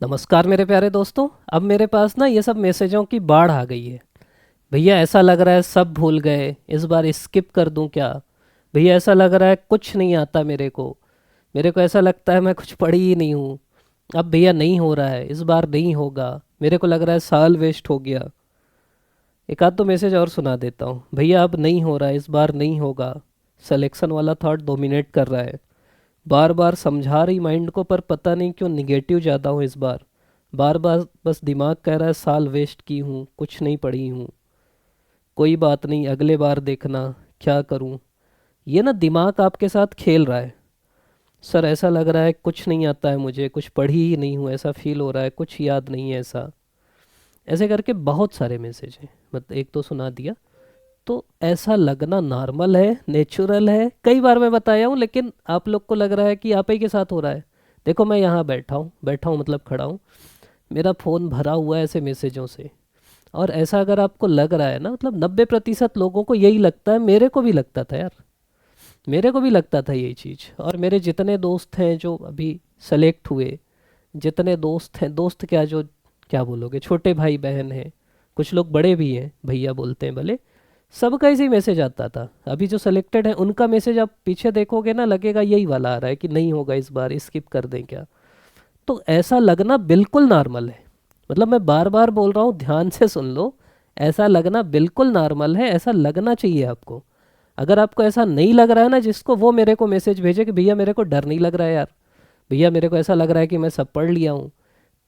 नमस्कार मेरे प्यारे दोस्तों। अब मेरे पास ना ये सब मैसेजों की बाढ़ आ गई है। भैया ऐसा लग रहा है सब भूल गए, इस बार स्किप कर दूं क्या? भैया ऐसा लग रहा है कुछ नहीं आता मेरे को ऐसा लगता है मैं कुछ पढ़ी ही नहीं हूँ। अब भैया नहीं हो रहा है, इस बार नहीं होगा। मेरे को लग रहा है साल वेस्ट हो गया। एक आध तो मैसेज और सुना देता हूँ। भैया अब नहीं हो रहा है, इस बार नहीं होगा। सिलेक्शन वाला थॉट डोमिनेट कर रहा है। बार बार समझा रही माइंड को, पर पता नहीं क्यों निगेटिव ज़्यादा हूँ इस बार। बार बार बस दिमाग कह रहा है साल वेस्ट की हूँ, कुछ नहीं पढ़ी हूँ। कोई बात नहीं, अगले बार देखना। क्या करूँ? ये ना दिमाग आपके साथ खेल रहा है। सर ऐसा लग रहा है कुछ नहीं आता है मुझे, कुछ पढ़ी ही नहीं हूँ, ऐसा फील हो रहा है, कुछ याद नहीं है ऐसा। ऐसे करके बहुत सारे मैसेज हैं, मतलब एक तो सुना दिया। तो ऐसा लगना नॉर्मल है, नेचुरल है, कई बार मैं बताया हूँ, लेकिन आप लोग को लग रहा है कि आप ही के साथ हो रहा है। देखो मैं यहाँ बैठा हूँ मतलब खड़ा हूँ। मेरा फ़ोन भरा हुआ है ऐसे मैसेजों से। और ऐसा अगर आपको लग रहा है ना, मतलब 90% लोगों को यही लगता है। मेरे को भी लगता था यार, मेरे को भी लगता था यही चीज़। और मेरे जितने दोस्त हैं जो अभी सेलेक्ट हुए, जितने दोस्त हैं, दोस्त क्या जो, क्या बोलोगे, छोटे भाई बहन हैं, कुछ लोग बड़े भी हैं, भैया बोलते हैं भले, सबका ऐसे ही मैसेज आता था। अभी जो सिलेक्टेड है उनका मैसेज आप पीछे देखोगे ना, लगेगा यही वाला आ रहा है कि नहीं होगा इस बार, स्किप कर दें क्या। तो ऐसा लगना बिल्कुल नॉर्मल है। मतलब मैं बार बार बोल रहा हूँ, ध्यान से सुन लो। ऐसा लगना बिल्कुल नॉर्मल है, ऐसा लगना चाहिए आपको। अगर आपको ऐसा नहीं लग रहा है ना, जिसको वो मेरे को मैसेज भेजे कि भैया मेरे को डर नहीं लग रहा है यार, भैया मेरे को ऐसा लग रहा है कि मैं सब पढ़ लिया हूँ,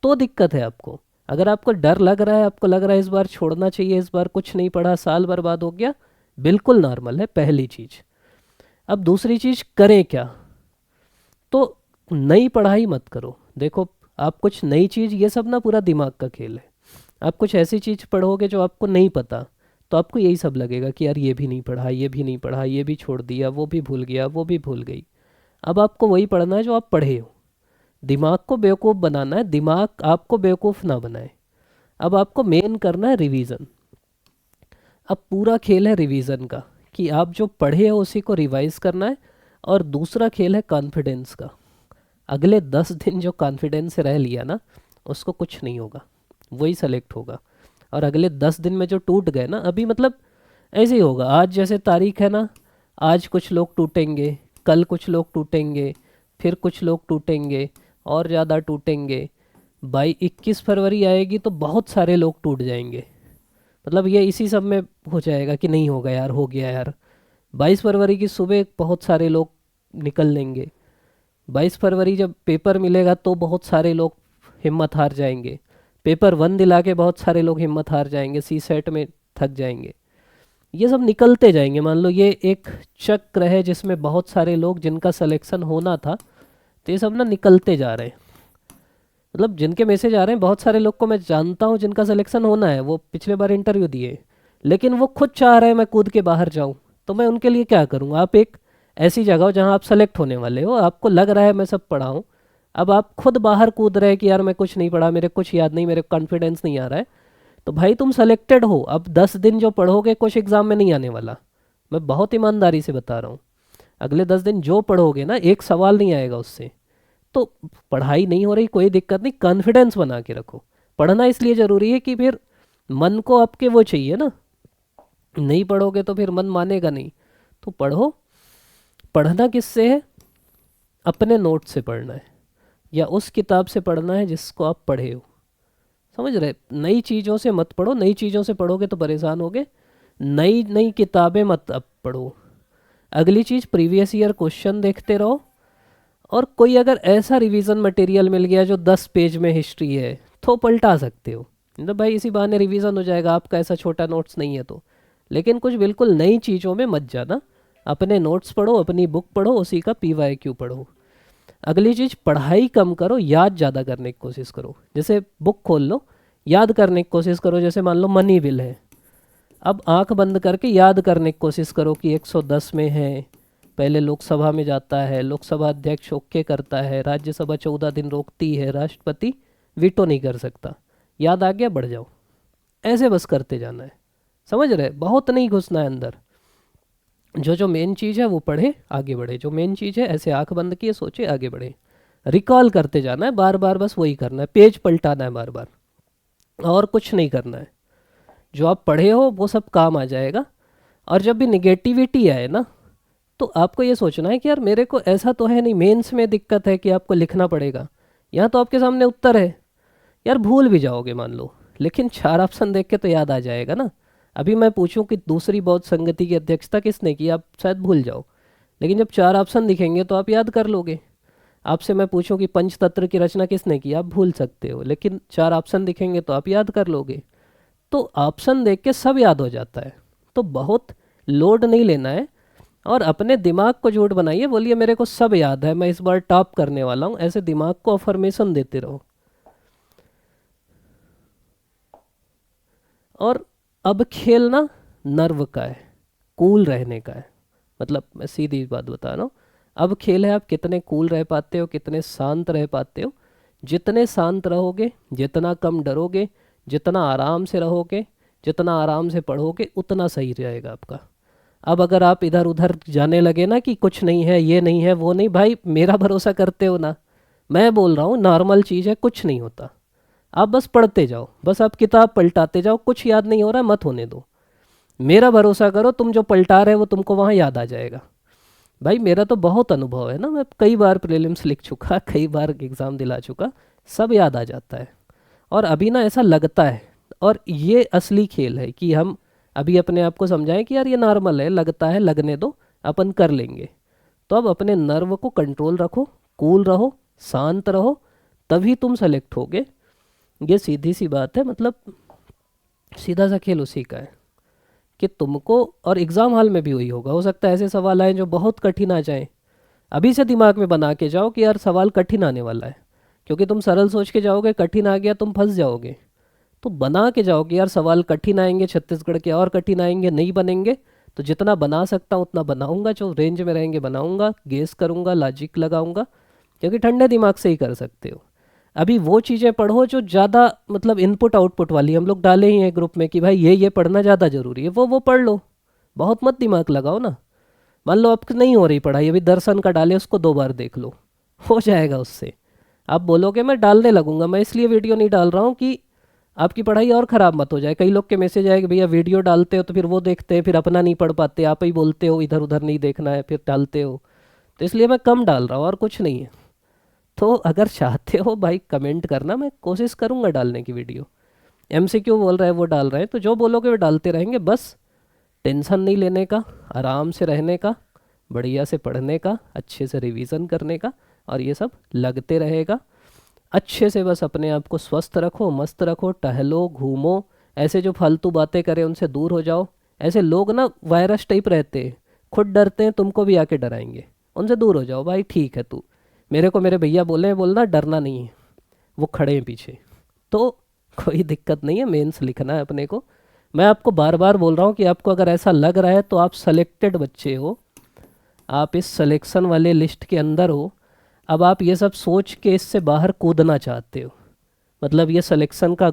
तो दिक्कत है आपको। अगर आपको डर लग रहा है, आपको लग रहा है इस बार छोड़ना चाहिए, इस बार कुछ नहीं पढ़ा, साल बर्बाद हो गया, बिल्कुल नॉर्मल है, पहली चीज़। अब दूसरी चीज़ करें क्या? तो नई पढ़ाई मत करो। देखो, आप कुछ नई चीज़, ये सब ना पूरा दिमाग का खेल है। आप कुछ ऐसी चीज़ पढ़ोगे जो आपको नहीं पता, तो आपको यही सब लगेगा कि यार ये भी नहीं पढ़ा, ये भी नहीं पढ़ा, ये भी छोड़ दिया, वो भी भूल गया, वो भी भूल गई। अब आपको वही पढ़ना है जो आप पढ़े हो। दिमाग को बेवकूफ़ बनाना है, दिमाग आपको बेवकूफ़ ना बनाए। अब आपको मेन करना है रिवीजन। अब पूरा खेल है रिवीजन का, कि आप जो पढ़े हो उसी को रिवाइज करना है। और दूसरा खेल है कॉन्फिडेंस का। अगले 10 दिन जो कॉन्फिडेंस से रह लिया ना, उसको कुछ नहीं होगा, वही सेलेक्ट होगा। और अगले 10 दिन में जो टूट गए ना, अभी मतलब ऐसे ही होगा। आज जैसे तारीख है ना, आज कुछ लोग टूटेंगे, कल कुछ लोग टूटेंगे, फिर कुछ लोग टूटेंगे, और ज़्यादा टूटेंगे। 21 फरवरी आएगी तो बहुत सारे लोग टूट जाएंगे। मतलब ये इसी सब में हो जाएगा कि नहीं होगा यार, हो गया यार। 22 फरवरी की सुबह बहुत सारे लोग निकल लेंगे। 22 फरवरी जब पेपर मिलेगा तो बहुत सारे लोग हिम्मत हार जाएंगे। पेपर 1 दिला के बहुत सारे लोग हिम्मत हार जाएंगे, सी सेट में थक जाएंगे। ये सब निकलते जाएंगे। मान लो ये एक चक्र है जिसमें बहुत सारे लोग जिनका सिलेक्शन होना था, तो ये सब ना निकलते जा रहे हैं। मतलब जिनके मैसेज आ रहे हैं, बहुत सारे लोग को मैं जानता हूँ जिनका सिलेक्शन होना है, वो पिछले बार इंटरव्यू दिए, लेकिन वो खुद चाह रहे हैं मैं कूद के बाहर जाऊँ। तो मैं उनके लिए क्या करूँ? आप एक ऐसी जगह हो जहाँ आप सेलेक्ट होने वाले हो, आपको लग रहा है मैं सब पढ़ा हूँ, अब आप खुद बाहर कूद रहे हैं कि यार मैं कुछ नहीं पढ़ा, मेरे कुछ याद नहीं, मेरे कॉन्फिडेंस नहीं आ रहा है। तो भाई तुम सेलेक्टेड हो, अब 10 दिन जो पढ़ोगे कुछ एग्जाम में नहीं आने वाला। मैं बहुत ईमानदारी से बता रहा हूँ। अगले 10 दिन जो पढ़ोगे ना, एक सवाल नहीं आएगा उससे। तो पढ़ाई नहीं हो रही, कोई दिक्कत नहीं, कॉन्फिडेंस बना के रखो। पढ़ना इसलिए ज़रूरी है कि फिर मन को आपके वो चाहिए ना। नहीं पढ़ोगे तो फिर मन मानेगा नहीं। तो पढ़ो। पढ़ना किससे है? अपने नोट से पढ़ना है, या उस किताब से पढ़ना है जिसको आप पढ़े हो। समझ रहे? नई चीज़ों से मत पढ़ो, नई चीज़ों से पढ़ोगे तो परेशान होगे। नई नई किताबें मत अब पढ़ो। अगली चीज़, प्रीवियस ईयर क्वेश्चन देखते रहो। और कोई अगर ऐसा रिवीजन मटेरियल मिल गया जो 10 पेज में हिस्ट्री है, तो पलटा सकते हो। तो भाई इसी बहाने रिवीजन हो जाएगा आपका, ऐसा छोटा नोट्स नहीं है तो। लेकिन कुछ बिल्कुल नई चीज़ों में मत जाना। अपने नोट्स पढ़ो, अपनी बुक पढ़ो, उसी का PYQ पढ़ो। अगली चीज़, पढ़ाई कम करो, याद ज़्यादा करने की कोशिश करो। जैसे बुक खोल लो, याद करने की कोशिश करो। जैसे मान लो मनी बिल है, अब आंख बंद करके याद करने की कोशिश करो कि 110 में है, पहले लोकसभा में जाता है, लोकसभा अध्यक्ष ओके करता है, राज्यसभा 14 दिन रोकती है, राष्ट्रपति वीटो नहीं कर सकता। याद आ गया, बढ़ जाओ। ऐसे बस करते जाना है। समझ रहे? बहुत नहीं घुसना है अंदर। जो जो मेन चीज़ है वो पढ़े, आगे बढ़े। जो मेन चीज़ है ऐसे आंख बंद किए सोचे, आगे बढ़े। रिकॉल करते जाना है बार बार, बस वही करना है, पेज पलटाना है बार बार, और कुछ नहीं करना है। जो आप पढ़े हो वो सब काम आ जाएगा। और जब भी निगेटिविटी आए ना, तो आपको ये सोचना है कि यार मेरे को ऐसा तो है नहीं, मेंस में दिक्कत है कि आपको लिखना पड़ेगा, यहाँ तो आपके सामने उत्तर है। यार भूल भी जाओगे मान लो, लेकिन चार ऑप्शन देख के तो याद आ जाएगा ना। अभी मैं पूछूं कि दूसरी बौद्ध संगति की अध्यक्षता किसने की, आप शायद भूल जाओ, लेकिन जब चार ऑप्शन दिखेंगे तो आप याद कर लोगे। आपसे मैं पूछूं कि पंचतंत्र की रचना किसने की, आप भूल सकते हो, लेकिन चार ऑप्शन दिखेंगे तो आप याद कर लोगे। तो ऑप्शन देख के सब याद हो जाता है। तो बहुत लोड नहीं लेना है, और अपने दिमाग को झूठ बनाइए, बोलिए मेरे को सब याद है, मैं इस बार टॉप करने वाला हूँ, ऐसे दिमाग को अफर्मेशन देते रहो। और अब खेलना नर्व का है, कूल रहने का है। मतलब मैं सीधी बात बता रहा हूँ, अब खेल है आप कितने कूल रह पाते हो, कितने शांत रह पाते हो। जितने शांत रहोगे, जितना कम डरोगे, जितना आराम से रहोगे, जितना आराम से पढ़ोगे, उतना सही रहेगा आपका। अब अगर आप इधर उधर जाने लगे ना कि कुछ नहीं है, ये नहीं है, वो नहीं, भाई मेरा भरोसा करते हो ना, मैं बोल रहा हूँ नॉर्मल चीज़ है, कुछ नहीं होता। आप बस पढ़ते जाओ, बस आप किताब पलटाते जाओ, कुछ याद नहीं हो रहा मत होने दो, मेरा भरोसा करो, तुम जो पलटा रहे हो तुमको वहाँ याद आ जाएगा। भाई मेरा तो बहुत अनुभव है ना, मैं कई बार प्रीलिम्स लिख चुका, कई बार एग्ज़ाम दिला चुका, सब याद आ जाता है। और अभी ना ऐसा लगता है, और ये असली खेल है कि हम अभी अपने आप को समझाएं कि यार ये नॉर्मल है, लगता है, लगने दो, अपन कर लेंगे। तो अब अपने नर्व को कंट्रोल रखो, कूल रहो, शांत रहो, तभी तुम सेलेक्ट होगे। ये सीधी सी बात है, मतलब सीधा सा खेल उसी का है कि तुमको, और एग्ज़ाम हॉल में भी वही होगा। हो सकता है ऐसे सवाल आए जो बहुत कठिन आ जाएं, अभी से दिमाग में बना के जाओ कि यार सवाल कठिन आने वाला है, क्योंकि तुम सरल सोच के जाओगे, कठिन आ गया तुम फंस जाओगे। तो बना के जाओ कि यार सवाल कठिन आएंगे, छत्तीसगढ़ के और कठिन आएंगे, नहीं बनेंगे तो जितना बना सकता हूँ उतना बनाऊंगा, जो रेंज में रहेंगे बनाऊंगा, गेस करूंगा, लॉजिक लगाऊंगा, क्योंकि ठंडे दिमाग से ही कर सकते हो। अभी वो चीज़ें पढ़ो जो ज़्यादा मतलब इनपुट आउटपुट वाली, हम लोग डाले ही हैं ग्रुप में कि भाई ये पढ़ना ज़्यादा ज़रूरी है, वो पढ़ लो, बहुत मत दिमाग लगाओ ना। मान लो अब नहीं हो रही पढ़ाई, अभी दर्शन का डाले, उसको 2 बार देख लो, हो जाएगा उससे। आप बोलोगे मैं डालने लगूंगा, मैं इसलिए वीडियो नहीं डाल रहा हूँ कि आपकी पढ़ाई और ख़राब मत हो जाए। कई लोग के मैसेज आए कि भैया वीडियो डालते हो तो फिर वो देखते हैं, फिर अपना नहीं पढ़ पाते, आप ही बोलते हो इधर उधर नहीं देखना है, फिर डालते हो। तो इसलिए मैं कम डाल रहा हूँ, और कुछ नहीं है। तो अगर चाहते हो भाई कमेंट करना, मैं कोशिश करूँगा डालने की वीडियो। एमसीक्यू बोल रहा है वो डाल रहे हैं, तो जो बोलोगे वो डालते रहेंगे, बस टेंशन नहीं लेने का, आराम से रहने का, बढ़िया से पढ़ने का, अच्छे से रिवीजन करने का, और ये सब लगते रहेगा। अच्छे से बस अपने आप को स्वस्थ रखो, मस्त रखो, टहलो, घूमो, ऐसे जो फालतू बातें करें उनसे दूर हो जाओ। ऐसे लोग ना वायरस टाइप रहते हैं, खुद डरते हैं, तुमको भी आके डराएंगे, उनसे दूर हो जाओ। भाई ठीक है, तू मेरे को मेरे भैया बोले हैं, बोलना डरना नहीं है, वो खड़े हैं पीछे, तो कोई दिक्कत नहीं है, मेंस लिखना है अपने को। मैं आपको बार बार बोल रहा हूँ कि आपको अगर ऐसा लग रहा है तो आप सेलेक्टेड बच्चे हो, आप इस सिलेक्शन वाले लिस्ट के अंदर हो। अब आप ये सब सोच के इससे बाहर कूदना चाहते हो, मतलब ये सिलेक्शन का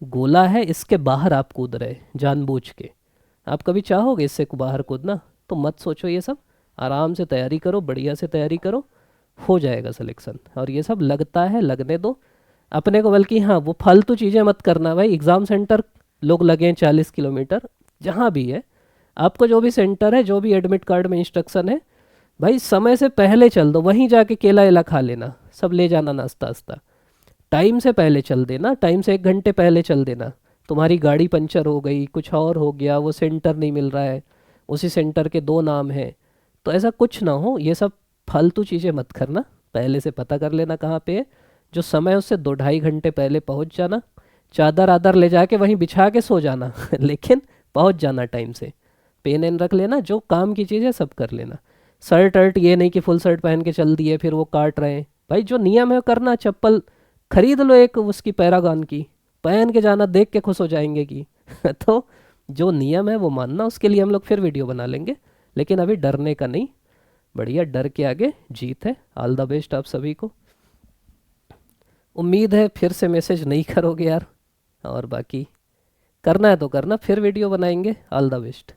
गोला है, इसके बाहर आप कूद रहे जानबूझ के। आप कभी चाहोगे इससे बाहर कूदना? तो मत सोचो ये सब, आराम से तैयारी करो, बढ़िया से तैयारी करो, हो जाएगा सिलेक्शन। और ये सब लगता है, लगने दो अपने को। बल्कि हाँ, वो फालतू चीज़ें मत करना भाई। एग्ज़ाम सेंटर लोग लगे हैं 40 किलोमीटर, जहाँ भी है, आपको जो भी सेंटर है, जो भी एडमिट कार्ड में इंस्ट्रक्शन है, भाई समय से पहले चल दो, वहीं जाके केला वेला खा लेना, सब ले जाना नाश्ता वास्ता, टाइम से पहले चल देना, टाइम से 1 घंटे पहले चल देना। तुम्हारी गाड़ी पंचर हो गई, कुछ और हो गया, वो सेंटर नहीं मिल रहा है, उसी सेंटर के 2 नाम हैं, तो ऐसा कुछ ना हो। ये सब फालतू चीज़ें मत करना, पहले से पता कर लेना कहाँ पे है, जो समय उससे 2-2.5 घंटे पहले पहुँच जाना, चादर आदर ले जाके वहीं बिछा के सो जाना लेकिन पहुँच जाना टाइम से। पेन एन रख लेना, जो काम की चीज़ है सब कर लेना। शर्ट अर्ट ये नहीं कि फुल शर्ट पहन के चल दिए फिर वो काट रहे हैं, भाई जो नियम है वो करना। चप्पल खरीद लो एक उसकी पैरागॉन की, पहन के जाना, देख के खुश हो जाएंगे कि तो जो नियम है वो मानना, उसके लिए हम लोग फिर वीडियो बना लेंगे, लेकिन अभी डरने का नहीं। बढ़िया, डर के आगे जीत है। ऑल द बेस्ट आप सभी को। उम्मीद है फिर से मैसेज नहीं करोगे यार, और बाकी करना है तो करना, फिर वीडियो बनाएंगे। All the best.